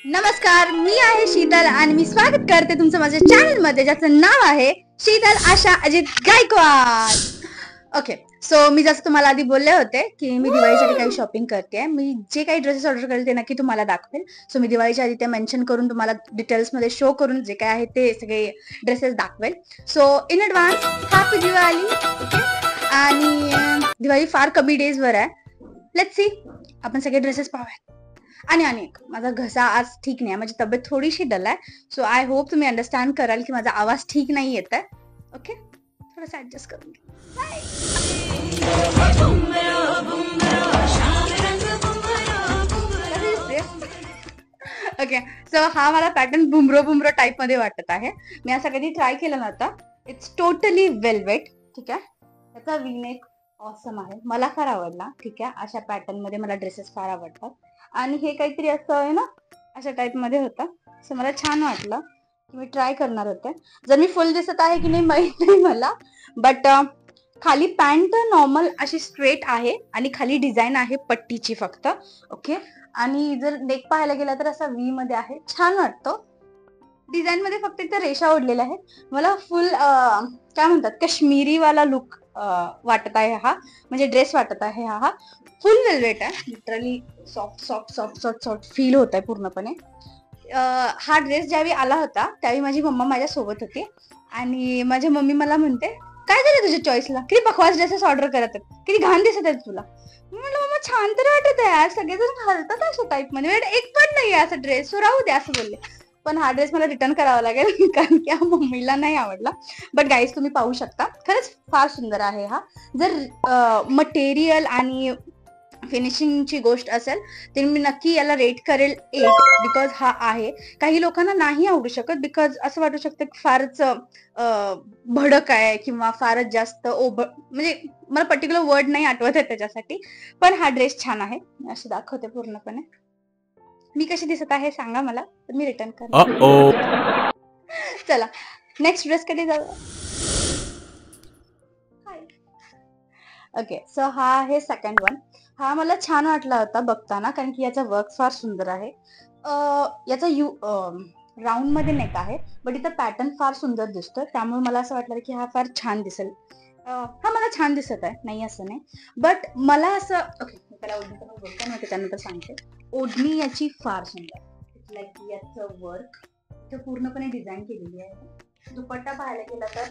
नमस्कार, मी आहे शीतल आणि मी स्वागत करते तुमचं माझ्या चॅनल मध्ये ज्याचं नाव आहे शीतल आशा अजित गायकवाड. ओके, सो मी जसं तुम्हाला आधी बोलले होते की मी दिवाळीसाठी काही शॉपिंग करते. मी जे काही ड्रेसेस ऑर्डर करेल ते नक्की तुम्हाला दाखवेल. सो मी दिवाळीच्या आधी ते मेन्शन करून तुम्हाला डिटेल्स मध्ये शो करून जे काय आहे ते सगळे ड्रेसेस दाखवेल. So in advance happy Diwali. Okay, आणि दिवाळी फार कमी डेज वर आहे. लेट्स सी, आपण सगळे ड्रेसेस पाहूया. आणि माझा घसा आज ठीक नाही, माझी तब्येत थोडीशी डल आहे. सो आय होप तुम्ही अंडरस्टँड कराल की माझा आवाज ठीक नाही येत आहे. ओके, थोडंसं ऍडजस्ट करून घ्या. ओके, सो हा मला पॅटर्न बुमरो टाइप मध्ये वाटत आहे. मी असं कधी ट्राय केलं नव्हतं. It's totally velvet. ठीक आहे, त्याचा वीनेक ऑसम आहे, मला फार आवडला. ठीक आहे, अशा पॅटर्न मध्ये मला ड्रेसेस फार आवडतात आणि हे काहीतरी असं आहे ना, अशा टाइप मध्ये होता. सो मला छान वाटलं की मी ट्राय करणार होते. जर मी फुल दिसत आहे की नाही माहित नाही मला, बट खाली पॅन्ट नॉर्मल अशी स्ट्रेट आहे आणि खाली डिझाईन आहे पट्टीची फक्त. ओके, आणि जर नेक पाहायला गेला तर असा व्ही मध्ये आहे, छान वाटतो. डिझाईन मध्ये फक्त इथे रेषा ओढलेल्या आहेत. मला फुल काय म्हणतात काश्मीरी वाला लुक वाटत आहे हा, म्हणजे ड्रेस वाटत आहे हा फुल वेलवेट आहे. Literally soft soft soft soft soft feel होत आहे पूर्णपणे. हा ड्रेस ज्यावेळी आला होता त्यावेळी माझी मम्मा माझ्या सोबत होती आणि माझी मम्मी मला म्हणते, काय झालं तुझ्या चॉईसला, किती बकवास ड्रेसेस ऑर्डर करत आहेत, किती घाण दिसत आहेत तुला. मी म्हटलं मम्मा छान तर वाटत आहे यार, सगळेजण घालतात अशा टाईप मध्ये, एक पण नाही असा ड्रेस, सो राहू दे असं बोलले. पण हा ड्रेस मला रिटर्न करावा लागेल कारण की हा मम्मीला नाही आवडला. बट गाईज तुम्ही पाहू शकता, खरंच फार सुंदर आहे हा. जर मटेरियल आणि फिनिशिंगची गोष्ट असेल तर मी नक्की याला रेट करेल 8, बिकॉज हा आहे. काही लोकांना नाही आवडू शकत, बिकॉज असं वाटू शकतं की फारच भडक आहे किंवा फारच जास्त म्हणजे मला पर्टिक्युलर वर्ड नाही आठवत आहे त्याच्यासाठी. पण हा ड्रेस छान आहे. मी अशी दाखवते पूर्णपणे. मी कशी दिसत आहे सांगा मला, तर मी रिटर्न करते. चला, नेक्स्ट ड्रेस कडे जाऊ. ओके, सो हा आहे सेकंड वन. हा मला छान वाटला होता बघताना कारण की याचा वर्क फार सुंदर आहे. याचा राऊंड मध्ये नेक आहे, बट इथं पॅटर्न फार सुंदर दिसतोय, त्यामुळे मला असं वाटलं की हा फार छान दिसेल. हा मला छान दिसत आहे, नाही असं नाही. बट मला असं ओके, त्याला ओढणी बोलतो ना, त्याच्यानंतर सांगते. ओढणी याची फार सुंदर, लाईक याचं वर्क इथं पूर्णपणे डिझाईन केलेली आहे. दुपट्टा पाहायला गेला तर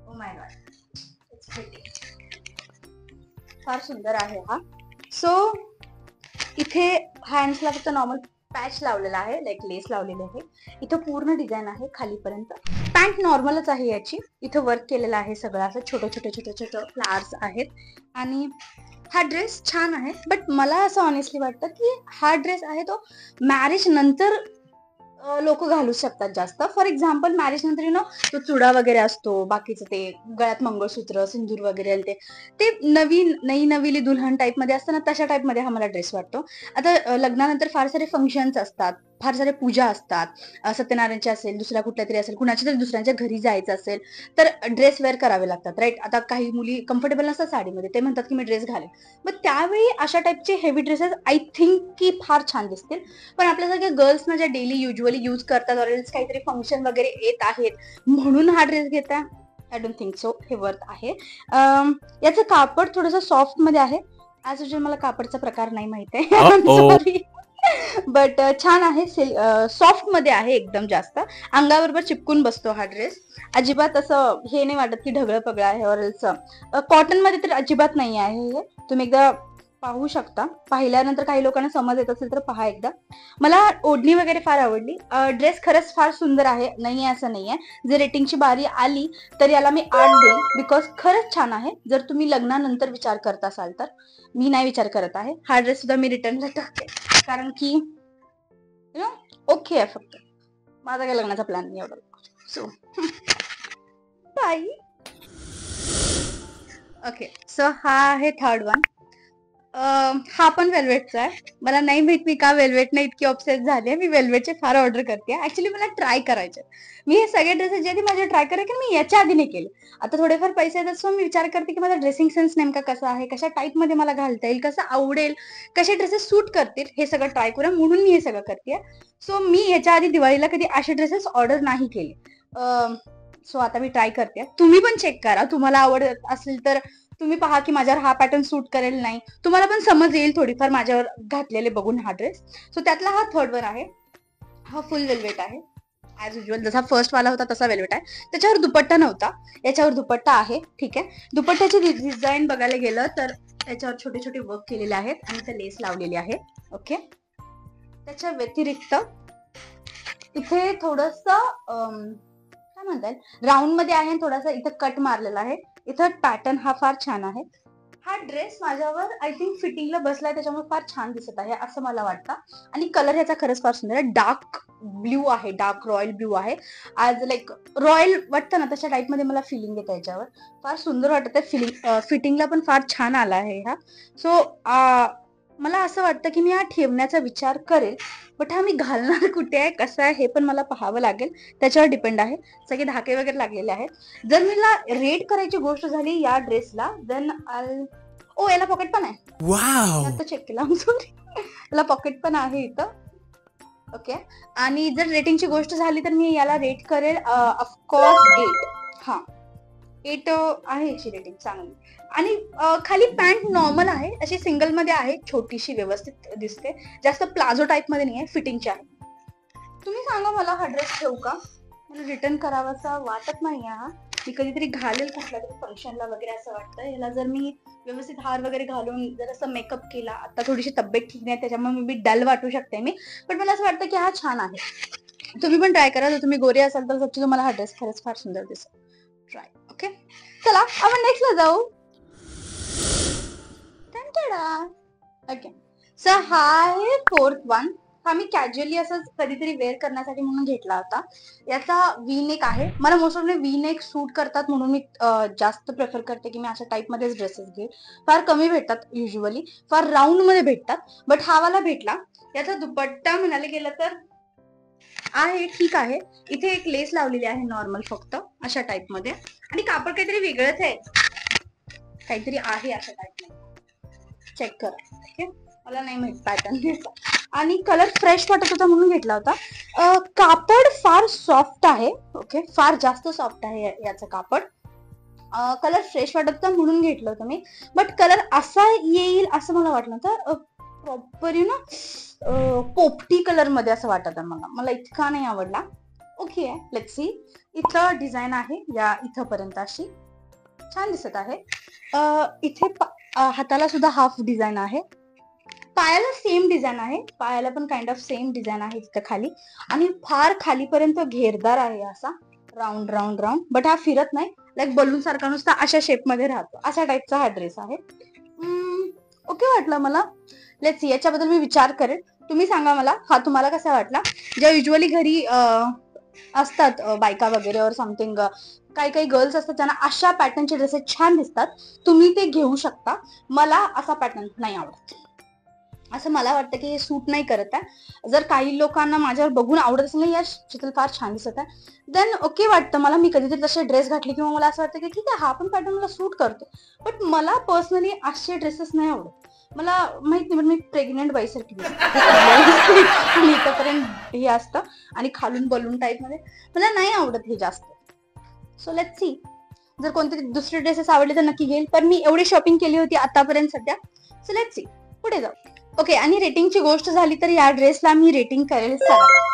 oh my God, it's pretty, फार सुंदर आहे हा. सो इथे हँड्सला फक्त नॉर्मल पॅच लावलेला आहे, लाईक लेस लावलेली आहे. इथं पूर्ण डिझाईन आहे खालीपर्यंत. पॅन्ट नॉर्मलच आहे याची. इथं वर्क केलेलं आहे सगळं, असं छोटे छोटे छोटे छोटे फ्लावर्स आहेत. आणि हा ड्रेस छान आहे, बट मला असं ऑनेस्टली वाटतं की हा ड्रेस आहे तो मॅरेज नंतर लोक घालू शकतात जास्त. फॉर एक्झाम्पल मॅरेज नंतर तो चुडा वगैरे असतो, बाकीचं ते गळ्यात मंगळसूत्र सिंदूर वगैरे ते नवीन नई नवीली दुल्हन टाईप मध्ये असतं ना, तशा टाईप मध्ये हा मला ड्रेस वाटतो. आता लग्नानंतर फार सारे फंक्शन्स असतात, फार सारे पूजा असतात, सत्यनारायणचे असेल, दुसऱ्या कुठल्या तरी असेल, कुणाच्या तरी दुसऱ्यांच्या घरी जायचं असेल तर ड्रेस वेअर करावे लागतात, राईट. आता काही मुली कम्फर्टेबल नसतात साडीमध्ये, ते म्हणतात की मी ड्रेस घालेन. मग त्यावेळी अशा टाईपचे हेवी ड्रेसेस आय थिंक की फार छान दिसतील. पण आपल्यासारख्या गर्ल्सना ज्या डेली युजली यूज करतात, काहीतरी फंक्शन वगैरे येत आहेत म्हणून हा ड्रेस घेता, आय डोंट थिंक सो हे वर्थ आहे. याचं कापड थोडंसं सॉफ्ट मध्ये आहे. ऍज युजल मला कापडचा प्रकार नाही माहित आहे, सॉरी, बट छान आहे. सॉफ्ट मध्ये आहे एकदम, जास्त अंगाबरोबर चिपकून बसतो हा ड्रेस. अजिबात असं हे नाही वाटत की ढगळं पगळं आहे. ऑरल्स कॉटन मध्ये तर अजिबात नाही आहे हे. तुम्ही एकदा पाहू शकता, पाहिल्यानंतर काही लोकांना समज येत असेल तर पहा एकदा. मला ओढणी वगैरे फार आवडली. ड्रेस खरंच फार सुंदर आहे, नाही असं नाहीये. जर रेटिंगची बारी आली तर याला मी 8 देईल, बिकॉज खरंच छान आहे. जर तुम्ही लग्नानंतर विचार करत असाल तर, मी नाही विचार करत आहे. हा ड्रेस सुद्धा मी रिटर्नला टाकते कारण की ओके आहे, फक्त माझा काय लग्नाचा प्लॅन नाही एवढा. So bye. ओके, सो हा आहे थर्ड वन. हा पण वेल्वेटचा आहे. मला नाही माहित मी का वेल्वेटने इतकी ऑब्सेस झाली. मी वेल्वेटचे फार ऑर्डर करते. ऍक्च्युली मला ट्राय करायचे. मी हे सगळे ड्रेसेस जे माझे ट्राय करायचे मी याच्या आधी नाही केले. आता थोडेफार पैसे आहेत सो मी विचार करते की माझा ड्रेसिंग सेन्स नेमका कसा आहे, कशा टाईप मध्ये मला घालता येईल, कसं आवडेल, कसे ड्रेसेस सूट करतील हे सगळं ट्राय करूया म्हणून मी हे सगळं करते. सो मी याच्या आधी दिवाळीला कधी असे ड्रेसेस ऑर्डर नाही केले. सो आता मी ट्राय करते. तुम्ही पण चेक करा, तुम्हाला आवडत असेल तर तुम्ही पहा की माझ्यावर हा पॅटर्न सूट करेल नाही. तुम्हाला पण समज येईल थोडीफार माझ्यावर घातलेले बघून हा ड्रेस. सो त्यातला हा थर्ड वन आहे. हा फुल वेल्वेट आहे. ऍज युजल जसा फर्स्ट वाला होता तसा वेल्वेट आहे. त्याच्यावर दुपट्टा नव्हता, याच्यावर दुपट्टा आहे. ठीक आहे. दुपट्ट्याची डिझाईन बघायला गेलं तर याच्यावर छोटे छोटे वर्क केलेले आहेत आणि ते लेस लावलेली आहे. ओके. त्याच्या व्यतिरिक्त इथे थोडस काय म्हणतात राऊंड मध्ये आहे, थोडासा इथं कट मारलेला आहे. इथं पॅटर्न हा फार छान आहे. हा ड्रेस माझ्यावर आय थिंक फिटिंगला बसलाय, त्याच्यामुळे फार छान दिसत आहे असं मला वाटतं. आणि कलर ह्याचा खरंच फार सुंदर आहे. डार्क ब्ल्यू आहे, डार्क रॉयल ब्ल्यू आहे. आज लाईक रॉयल वाटतं ना तशा टाईप मध्ये मला फिलिंग येते याच्यावर. फार सुंदर वाटत आहे. फिटिंगला पण फार छान आला आहे हा. सो मला असं वाटतं की मी हा ठेवण्याचा विचार करेल. बट हा मी घालणार कुठे आहे, कसं आहे हे पण मला पाहावं लागेल. त्याच्यावर डिपेंड आहे. सगळे धाके वगैरे लागलेले आहेत. जर मला रेट करायची गोष्ट झाली या ड्रेसला देन ओ याला पॉकेट पण आहे. वाव, आता चेक केला. सॉरी, याला पॉकेट पण आहे इथं. ओके. आणि जर रेटिंगची गोष्ट झाली तर मी याला रेट करेल ऑफकोर्स 8. हा 8 आहे याची रेटिंग चांगली. आणि खाली पॅन्ट नॉर्मल आहे, अशी सिंगल मध्ये आहे, छोटीशी व्यवस्थित दिसते. जास्त प्लाझो टाईप मध्ये नाही आहे, फिटिंगची आहे. तुम्ही सांगा मला हा ड्रेस ठेवू का? मला रिटर्न करावासा वाटत नाही हा. मी कधीतरी घालेल कुठल्या तरी फंक्शनला वगैरे असं वाटतं. याला जर मी व्यवस्थित हार वगैरे घालून जर असं मेकअप केला, आता थोडीशी तब्येत ठीक नाही त्याच्यामुळे मी डल वाटू शकते मी, पण मला असं वाटतं की हा छान आहे. तुम्ही पण ट्राय करा. जर तुम्ही गोरे असाल तर सच्ची तुम्हाला हा ड्रेस खरंच फार सुंदर दिसेल. ट्राय. ओके, चला आपण नेक्स्टला जाऊ. ओके. सर हा आहे फोर्थ वन. हा मी कॅज्युअली असं कधीतरी वेअर करण्यासाठी म्हणून घेतला होता. याचा वी नेक आहे. मला मोस्ट ऑफ वी नेक सूट करतात म्हणून मी जास्त प्रेफर करते की मी अशा टाईप मध्येच ड्रेसेस घेईल. फार कमी भेटतात युजली, फार राऊंड मध्ये भेटतात. बट हा वाला भेटला. याचा दुपट्टा म्हणायला गेलं तर आहे ठीक आहे. इथे एक लेस लावलेली आहे नॉर्मल फक्त अशा टाईप मध्ये. आणि कापड काहीतरी वेगळंच आहे, काहीतरी आहे अशा टाईप मध्ये. चेक करा. ओके, मला नाही माहित पॅटर्न. आणि कलर फ्रेश वाटत होता म्हणून घेतला होता. कापड फार सॉफ्ट आहे. ओके, फार जास्त सॉफ्ट आहे याचं कापड. कलर फ्रेश वाटत होता म्हणून घेतलं होतं मी. बट कलर असा येईल असं मला वाटलं होतं. प्रॉपर यु ना पोपटी कलर मध्ये असं वाटत आहे मला इतका नाही आवडला. Okay, let's see. इथं डिझाईन आहे या इथपर्यंत अशी छान दिसत आहे. इथे हाताला सुद्धा हाफ डिझाईन आहे. पायाला सेम डिझाईन आहे. पायाला पण काइंड ऑफ सेम डिझाईन आहे इथं खाली. आणि फार खालीपर्यंत घेरदार आहे असा राऊंड राऊंड राऊंड. बट हा फिरत नाही, लाईक बलून सारखा नुसता अशा शेप मध्ये राहतो अशा टाईपचा हा ड्रेस आहे. ओके वाटलं मला. लेट्स याच्याबद्दल मी विचार करेल. तुम्ही सांगा मला हा तुम्हाला कसा वाटला. ज्या युजली घरी असतात बायका वगैरे और समथिंग काही काही गर्ल्स असतात त्यांना अशा पॅटर्नचे ड्रेसेस छान दिसतात, तुम्ही ते घेऊ शकता. मला असा पॅटर्न नाही आवडत. असं मला वाटतं की हे सूट नाही करत आहे. जर काही लोकांना माझ्यावर बघून आवडत असेल ना, या चित्र फार छान दिसत आहे, देन ओके वाटतं मला. मी कधीतरी तसे ड्रेस घातले किंवा मला असं वाटतं की ठीक आहे हा पण पॅटर्न मला सूट करतो. बट मला पर्सनली असे ड्रेसेस नाही आवडत. मला माहित नाही, पण मी प्रेग्नेंट बाईसारखी दिसते आणि इथपर्यंत हे असतं आणि खालून बलून टाईप मध्ये मला नाही आवडत हे जास्त. So let's see. जर कोणते दुसरे ड्रेसेस आवडले तर नक्की घेईल, पण मी एवढी शॉपिंग केली होती आतापर्यंत सध्या. सो लेट्स सी, पुढे जाऊ. ओके, आणि रेटिंगची गोष्ट झाली तर या ड्रेसला मी रेटिंग करेल 7.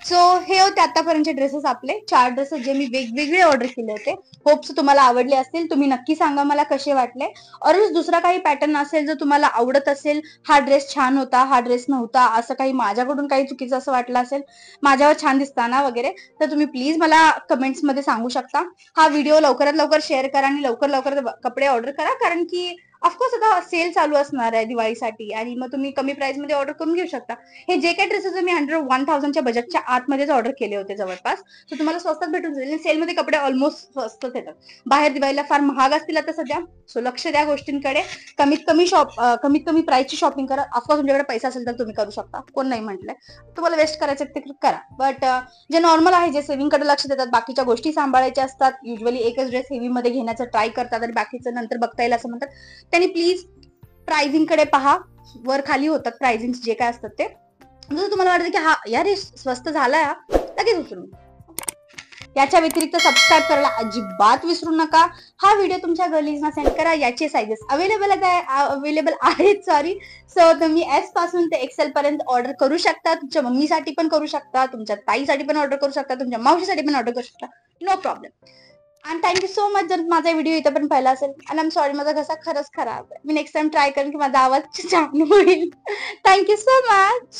सो हे होते आतापर्यंतचे ड्रेसेस आपले 4 ड्रेसेस जे मी वेगवेगळे ऑर्डर केले होते. होप्स तुम्हाला आवडले असतील. तुम्ही नक्की सांगा मला कसे वाटले. और दुसरा काही पॅटर्न असेल जर तुम्हाला आवडत असेल, हा ड्रेस छान होता, हा ड्रेस नव्हता, असं काही माझ्याकडून काही चुकीचं असं वाटलं असेल माझ्यावर छान दिसताना वगैरे, तर तुम्ही प्लीज मला कमेंट्स मध्ये सांगू शकता. हा व्हिडिओ लवकरात लवकर शेअर करा आणि लवकर लवकर कपडे ऑर्डर करा, कारण की ऑफकोर्स आता सेल चालू असणार आहे दिवाळीसाठी आणि मग तुम्ही कमी प्राइस मध्ये ऑर्डर करून घेऊ शकता. हे जे काही ड्रेसेस मी 1000च्या बजेटच्या आतमध्येच ऑर्डर केले होते जवळपास, तर तुम्हाला स्वस्तात भेटून जाईल. सेलमध्ये कपडे ऑलमोस्ट स्वस्तच येतात. बाहेर दिवाळीला फार महाग असतील आता सध्या, सो लक्ष द्या गोष्टींकडे. कमीत कमी प्राइसची शॉपिंग करा. ऑफकोर्स तुमच्याकडे पैसा असेल तर तुम्ही करू शकता, कोण नाही म्हटलंय. तुम्हाला वेस्ट करायचं ते करा, बट जे नॉर्मल आहे, जे सेव्हिंग कडे लक्ष देतात, बाकीच्या गोष्टी सांभाळायच्या असतात, युजली एकच ड्रेस हेवी मध्ये घेण्याचं ट्राय करतात आणि बाकीचं नंतर बघता येईल असं म्हणतात, त्यांनी प्लीज प्राइसिंग कडे पहा. वर खाली होतात प्राइसिंग जे काय असतात ते. जर तुम्हाला वाटतं की हा यार हे स्वस्त झालाय, लगेच उचलून. याच्या व्यतिरिक्त सबस्क्राईब करायला अजिबात विसरू नका. हा व्हिडिओ तुमच्या गर्लीजना सेंड करा. याचे साइजेस अवेलेबल आहेत सॉरी. सो तुम्ही एस पासून ते एक्सेल पर्यंत ऑर्डर करू शकता. तुमच्या मम्मीसाठी पण करू शकता, तुमच्या ताईसाठी पण ऑर्डर करू शकता, तुमच्या मावशीसाठी पण ऑर्डर करू शकता. No problem. आणि थँक्यू सो मच जर माझा व्हिडिओ इथं पण पाहिला असेल. आणि आय एम सॉरी, माझा घसा खरंच खराब आहे. मी नेक्स्ट टाइम ट्राय करेन की माझा आवाज छान होईल. Thank you so much.